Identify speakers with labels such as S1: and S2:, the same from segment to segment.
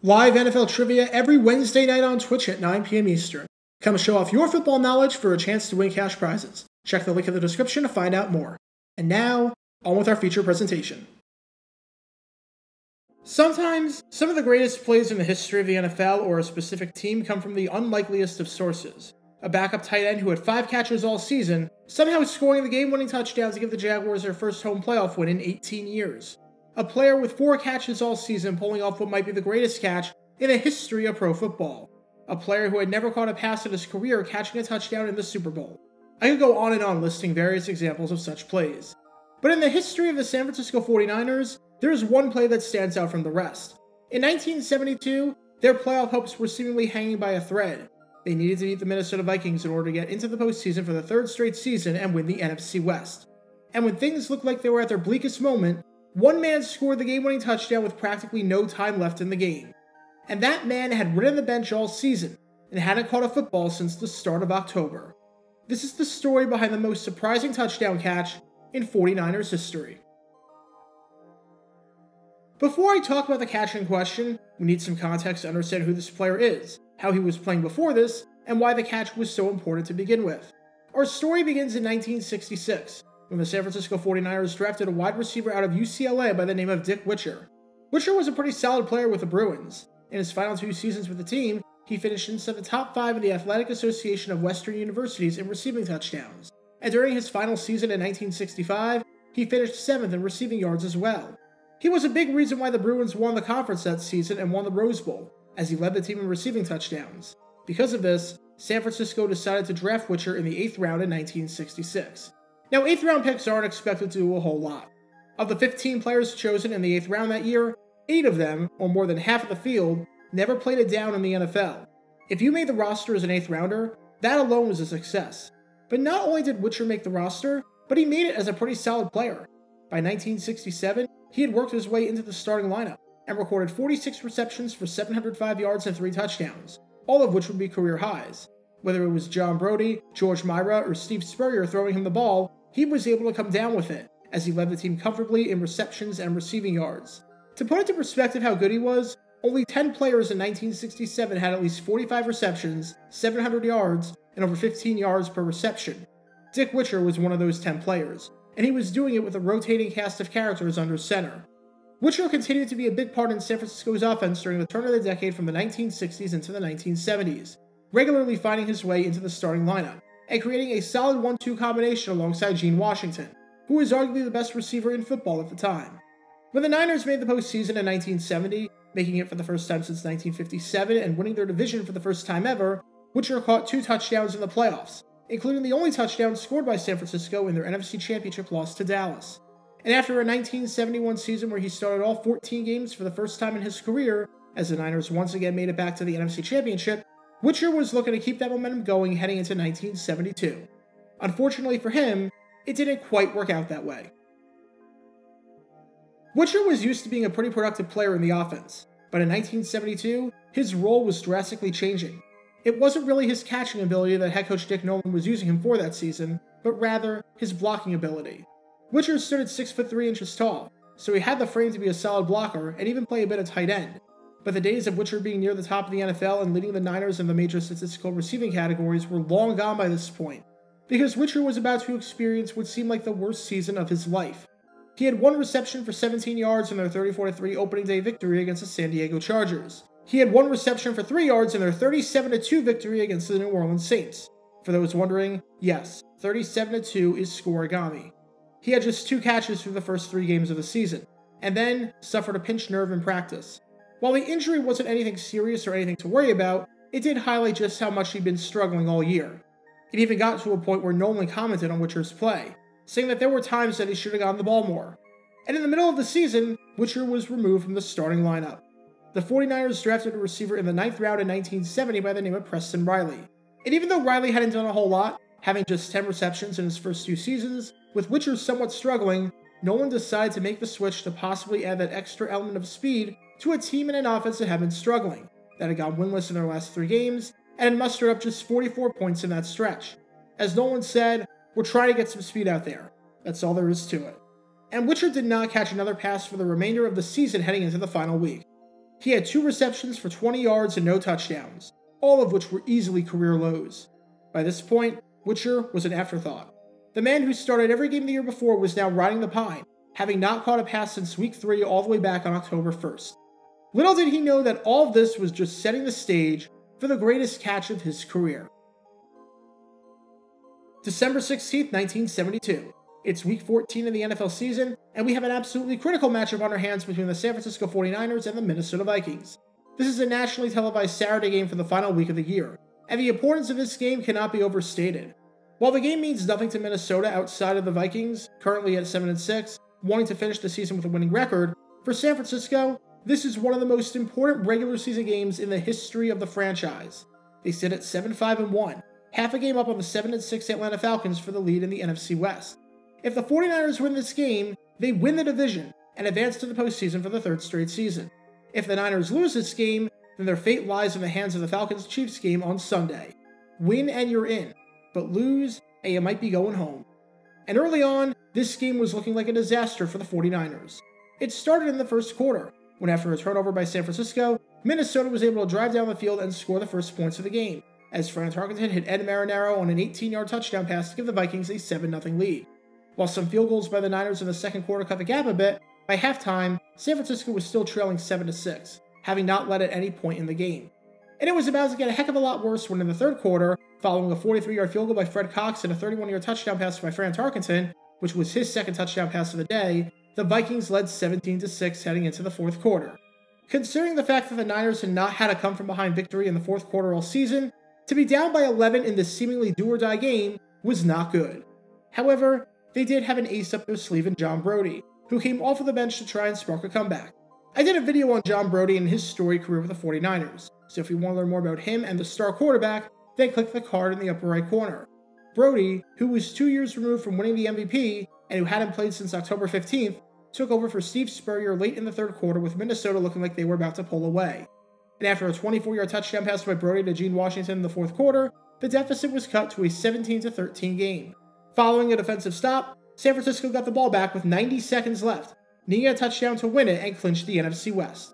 S1: Live NFL trivia every Wednesday night on Twitch at 9 p.m. Eastern. Come show off your football knowledge for a chance to win cash prizes. Check the link in the description to find out more. And now, on with our feature presentation. Sometimes, some of the greatest plays in the history of the NFL or a specific team come from the unlikeliest of sources. A backup tight end who had 5 catches all season, somehow scoring the game-winning touchdown to give the Jaguars their first home playoff win in 18 years. A player with 4 catches all season pulling off what might be the greatest catch in the history of pro football. A player who had never caught a pass in his career catching a touchdown in the Super Bowl. I could go on and on listing various examples of such plays. But in the history of the San Francisco 49ers, there is one play that stands out from the rest. In 1972, their playoff hopes were seemingly hanging by a thread. They needed to beat the Minnesota Vikings in order to get into the postseason for the 3rd straight season and win the NFC West. And when things looked like they were at their bleakest moment, one man scored the game-winning touchdown with practically no time left in the game. And that man had ridden the bench all season and hadn't caught a football since the start of October. This is the story behind the most surprising touchdown catch in 49ers history. Before I talk about the catch in question, we need some context to understand who this player is, how he was playing before this, and why the catch was so important to begin with. Our story begins in 1966, when the San Francisco 49ers drafted a wide receiver out of UCLA by the name of Dick Witcher. Witcher was a pretty solid player with the Bruins. In his final 2 seasons with the team, he finished inside the top 5 of the Athletic Association of Western Universities in receiving touchdowns, and during his final season in 1965, he finished 7th in receiving yards as well. He was a big reason why the Bruins won the conference that season and won the Rose Bowl, as he led the team in receiving touchdowns. Because of this, San Francisco decided to draft Witcher in the 8th round in 1966. Now, 8th round picks aren't expected to do a whole lot. Of the 15 players chosen in the 8th round that year, 8 of them, or more than half of the field, never played a down in the NFL. If you made the roster as an 8th rounder, that alone was a success. But not only did Witcher make the roster, but he made it as a pretty solid player. By 1967, he had worked his way into the starting lineup and recorded 46 receptions for 705 yards and 3 touchdowns, all of which would be career highs. Whether it was John Brodie, George Myra, or Steve Spurrier throwing him the ball, he was able to come down with it, as he led the team comfortably in receptions and receiving yards. To put into perspective how good he was, only 10 players in 1967 had at least 45 receptions, 700 yards, and over 15 yards per reception. Dick Witcher was one of those 10 players, and he was doing it with a rotating cast of characters under center. Witcher continued to be a big part in San Francisco's offense during the turn of the decade from the 1960s into the 1970s, regularly finding his way into the starting lineup, and creating a solid 1-2 combination alongside Gene Washington, who was arguably the best receiver in football at the time. When the Niners made the postseason in 1970, making it for the first time since 1957 and winning their division for the first time ever, Witcher caught 2 touchdowns in the playoffs, including the only touchdown scored by San Francisco in their NFC Championship loss to Dallas. And after a 1971 season where he started all 14 games for the first time in his career, as the Niners once again made it back to the NFC Championship, Witcher was looking to keep that momentum going heading into 1972. Unfortunately for him, it didn't quite work out that way. Witcher was used to being a pretty productive player in the offense, but in 1972, his role was drastically changing. It wasn't really his catching ability that head coach Dick Nolan was using him for that season, but rather his blocking ability. Witcher stood at 6'3" tall, so he had the frame to be a solid blocker and even play a bit of tight end. But the days of Witcher being near the top of the NFL and leading the Niners in the major statistical receiving categories were long gone by this point, because Witcher was about to experience what seemed like the worst season of his life. He had 1 reception for 17 yards in their 34-3 opening day victory against the San Diego Chargers. He had 1 reception for 3 yards in their 37-2 victory against the New Orleans Saints. For those wondering, yes, 37-2 is scoregami. He had just 2 catches through the first 3 games of the season, and then suffered a pinched nerve in practice. While the injury wasn't anything serious or anything to worry about, it did highlight just how much he'd been struggling all year. It even got to a point where Nolan commented on Witcher's play, saying that there were times that he should have gotten the ball more. And in the middle of the season, Witcher was removed from the starting lineup. The 49ers drafted a receiver in the 9th round in 1970 by the name of Preston Riley. And even though Riley hadn't done a whole lot, having just 10 receptions in his first 2 seasons, with Witcher somewhat struggling, Nolan decided to make the switch to possibly add that extra element of speed to a team and an offense that had been struggling, that had gone winless in their last 3 games, and had mustered up just 44 points in that stretch. As Nolan said, "We're trying to get some speed out there. That's all there is to it." And Witcher did not catch another pass for the remainder of the season heading into the final week. He had 2 receptions for 20 yards and no touchdowns, all of which were easily career lows. By this point, Witcher was an afterthought. The man who started every game the year before was now riding the pine, having not caught a pass since Week 3 all the way back on October 1st. Little did he know that all of this was just setting the stage for the greatest catch of his career. December 16, 1972. It's Week 14 in the NFL season, and we have an absolutely critical matchup on our hands between the San Francisco 49ers and the Minnesota Vikings. This is a nationally televised Saturday game for the final week of the year, and the importance of this game cannot be overstated. While the game means nothing to Minnesota outside of the Vikings, currently at 7-6, wanting to finish the season with a winning record, for San Francisco, this is one of the most important regular season games in the history of the franchise. They sit at 7-5-1, half a game up on the 7-6 Atlanta Falcons for the lead in the NFC West. If the 49ers win this game, they win the division and advance to the postseason for the 3rd straight season. If the Niners lose this game, then their fate lies in the hands of the Falcons-Chiefs game on Sunday. Win and you're in, but lose and you might be going home. And early on, this game was looking like a disaster for the 49ers. It started in the first quarter, when after a turnover by San Francisco, Minnesota was able to drive down the field and score the first points of the game, as Fran Tarkenton hit Ed Marinaro on an 18-yard touchdown pass to give the Vikings a 7-0 lead. While some field goals by the Niners in the second quarter cut the gap a bit, by halftime, San Francisco was still trailing 7-6, having not led at any point in the game. And it was about to get a heck of a lot worse when in the third quarter, following a 43-yard field goal by Fred Cox and a 31-yard touchdown pass by Fran Tarkenton, which was his second touchdown pass of the day, the Vikings led 17-6 heading into the fourth quarter. Considering the fact that the Niners had not had a come-from-behind victory in the fourth quarter all season, to be down by 11 in this seemingly do-or-die game was not good. However, they did have an ace up their sleeve in John Brodie, who came off of the bench to try and spark a comeback. I did a video on John Brodie and his storied career with the 49ers, so if you want to learn more about him and the star quarterback, then click the card in the upper right corner. Brodie, who was 2 years removed from winning the MVP, and who hadn't played since October 15th, took over for Steve Spurrier late in the third quarter with Minnesota looking like they were about to pull away. And after a 24-yard touchdown pass by Brodie to Gene Washington in the fourth quarter, the deficit was cut to a 17-13 game. Following a defensive stop, San Francisco got the ball back with 90 seconds left, needing a touchdown to win it and clinch the NFC West.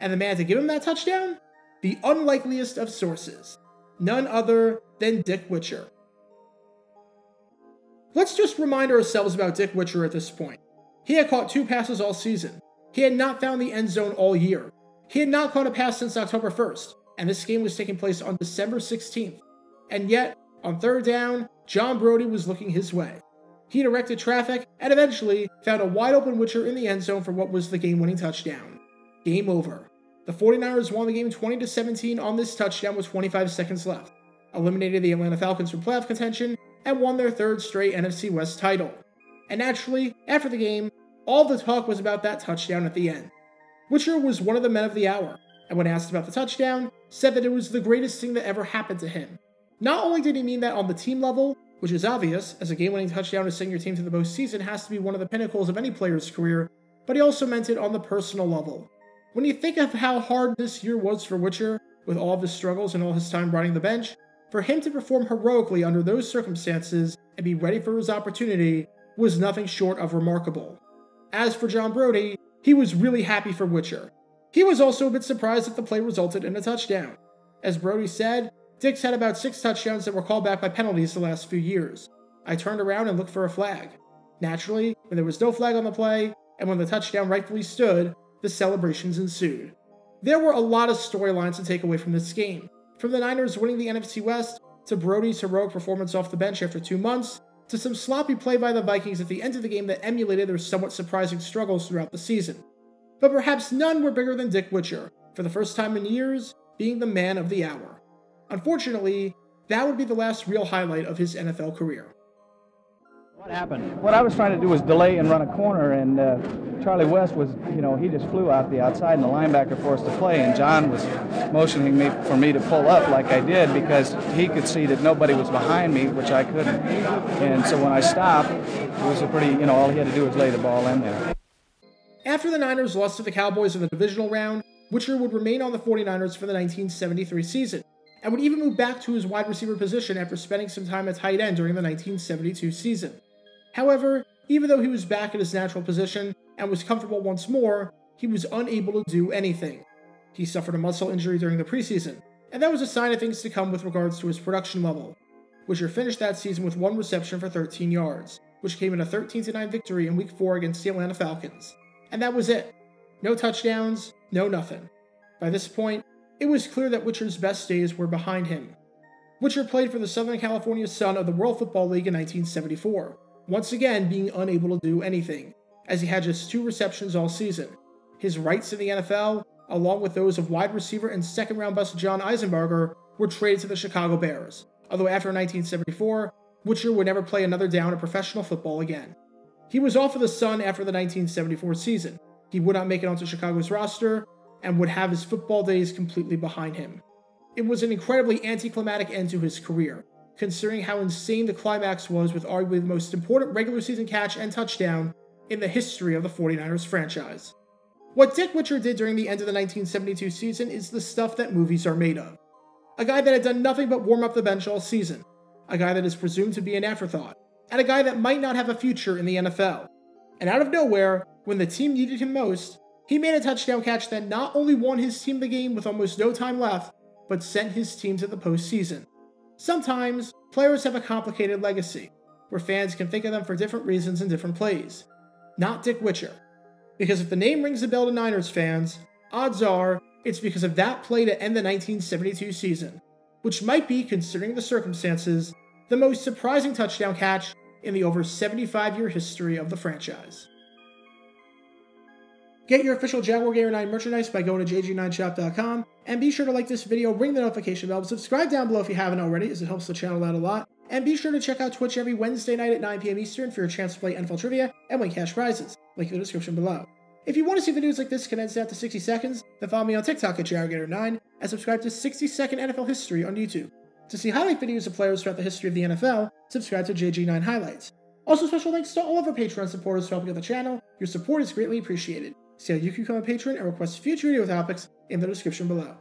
S1: And the man to give him that touchdown? The unlikeliest of sources. None other than Dick Witcher. Let's just remind ourselves about Dick Witcher at this point. He had caught 2 passes all season. He had not found the end zone all year. He had not caught a pass since October 1st, and this game was taking place on December 16th. And yet, on third down, John Brodie was looking his way. He directed traffic and eventually found a wide-open Witcher in the end zone for what was the game-winning touchdown. Game over. The 49ers won the game 20-17 on this touchdown with 25 seconds left, eliminated the Atlanta Falcons from playoff contention, and won their 3rd straight NFC West title. And naturally, after the game, all the talk was about that touchdown at the end. Witcher was one of the men of the hour, and when asked about the touchdown, said that it was the greatest thing that ever happened to him. Not only did he mean that on the team level, which is obvious, as a game-winning touchdown to send your team to the postseason has to be one of the pinnacles of any player's career, but he also meant it on the personal level. When you think of how hard this year was for Witcher, with all of his struggles and all his time riding the bench, for him to perform heroically under those circumstances and be ready for his opportunity was nothing short of remarkable. As for John Brodie, he was really happy for Witcher. He was also a bit surprised that the play resulted in a touchdown. As Brodie said, Dick's had about 6 touchdowns that were called back by penalties the last few years. I turned around and looked for a flag. Naturally, when there was no flag on the play, and when the touchdown rightfully stood, the celebrations ensued. There were a lot of storylines to take away from this game, from the Niners winning the NFC West, to Brodie's heroic performance off the bench after 2 months, to some sloppy play by the Vikings at the end of the game that emulated their somewhat surprising struggles throughout the season. But perhaps none were bigger than Dick Witcher, for the first time in years, being the man of the hour. Unfortunately, that would be the last real highlight of his NFL career.
S2: What happened? What I was trying to do was delay and run a corner, and Charlie West was, he just flew out the outside, and the linebacker forced the play, and John was motioning for me to pull up like I did because he could see that nobody was behind me, which I couldn't. And so when I stopped, it was a pretty, all he had to do was lay the ball in there.
S1: After the Niners lost to the Cowboys in the divisional round, Witcher would remain on the 49ers for the 1973 season, and would even move back to his wide receiver position after spending some time at tight end during the 1972 season. However, even though he was back at his natural position and was comfortable once more, he was unable to do anything. He suffered a muscle injury during the preseason, and that was a sign of things to come with regards to his production level. Witcher finished that season with 1 reception for 13 yards, which came in a 13-9 victory in Week 4 against the Atlanta Falcons. And that was it. No touchdowns, no nothing. By this point, it was clear that Witcher's best days were behind him. Witcher played for the Southern California Sun of the World Football League in 1974, once again being unable to do anything, as he had just 2 receptions all season. His rights in the NFL, along with those of wide receiver and second-round bust John Eisenberger, were traded to the Chicago Bears, although after 1974, Witcher would never play another down in professional football again. He was off of the Sun after the 1974 season. He would not make it onto Chicago's roster, and would have his football days completely behind him. It was an incredibly anticlimactic end to his career, considering how insane the climax was with arguably the most important regular season catch and touchdown in the history of the 49ers franchise. What Dick Witcher did during the end of the 1972 season is the stuff that movies are made of. A guy that had done nothing but warm up the bench all season, a guy that is presumed to be an afterthought, and a guy that might not have a future in the NFL. And out of nowhere, when the team needed him most, he made a touchdown catch that not only won his team the game with almost no time left, but sent his team to the postseason. Sometimes, players have a complicated legacy, where fans can think of them for different reasons and different plays. Not Dick Witcher. Because if the name rings a bell to Niners fans, odds are it's because of that play to end the 1972 season, which might be, considering the circumstances, the most surprising touchdown catch in the over 75-year history of the franchise. Get your official Jaguar Gator 9 merchandise by going to jg9shop.com, and be sure to like this video, ring the notification bell, subscribe down below if you haven't already, as it helps the channel out a lot, and be sure to check out Twitch every Wednesday night at 9 p.m. Eastern for your chance to play NFL Trivia and win cash prizes, link in the description below. If you want to see videos like this condensed down to 60 seconds, then follow me on TikTok at JaguarGator9, and subscribe to 60-Second NFL History on YouTube. To see highlight videos of players throughout the history of the NFL, subscribe to JG9 Highlights. Also, special thanks to all of our Patreon supporters for helping out the channel. Your support is greatly appreciated. See how you can become a patron and request future video topics in the description below.